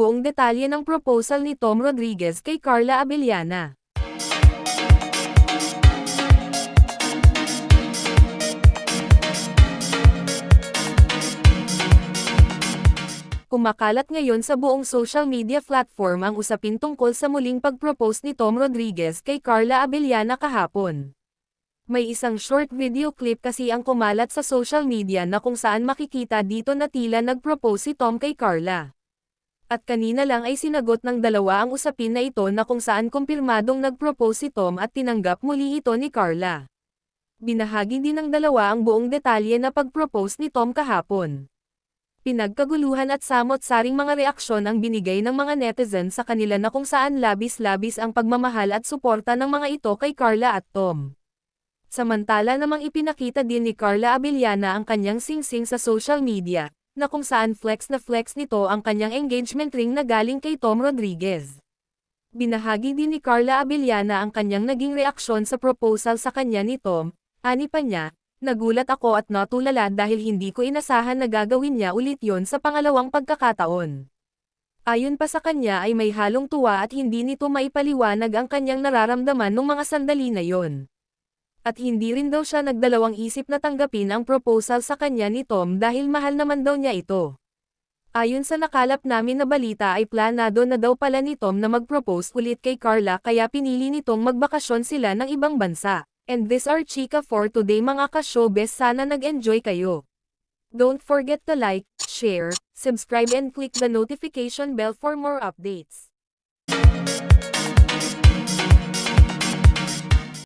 buong detalye ng proposal ni Tom Rodriguez kay Carla Abellana. Kumakalat ngayon sa buong social media platform ang usapin tungkol sa muling pag-propose ni Tom Rodriguez kay Carla Abellana kahapon. May isang short video clip kasi ang kumalat sa social media na kung saan makikita dito na tila nag-propose si Tom kay Carla. At kanina lang ay sinagot ng dalawa ang usapin na ito na kung saan kumpirmadong nag-propose si Tom at tinanggap muli ito ni Carla. Binahagi din ng dalawa ang buong detalye na pag-propose ni Tom kahapon. Pinagkaguluhan at samot-saring mga reaksyon ang binigay ng mga netizen sa kanila na kung saan labis-labis ang pagmamahal at suporta ng mga ito kay Carla at Tom. Samantala namang ipinakita din ni Carla Abellana ang kanyang singsing sa social media, na kung saan flex na flex nito ang kanyang engagement ring na galing kay Tom Rodriguez. Binahagi din ni Carla Abellana ang kanyang naging reaksyon sa proposal sa kanya ni Tom, ani pa niya, "Nagulat ako at natulala dahil hindi ko inasahan na gagawin niya ulit yon sa pangalawang pagkakataon." Ayon pa sa kanya ay may halong tuwa at hindi nito maipaliwanag ang kanyang nararamdaman nung mga sandali na yon. At hindi rin daw siya nagdalawang isip na tanggapin ang proposal sa kanya ni Tom dahil mahal naman daw niya ito. Ayon sa nakalap namin na balita ay planado na daw pala ni Tom na mag-propose ulit kay Carla kaya pinili nitong magbakasyon sila ng ibang bansa. And this are chika for today mga ka-showbiz, sana nag-enjoy kayo. Don't forget to like, share, subscribe and click the notification bell for more updates.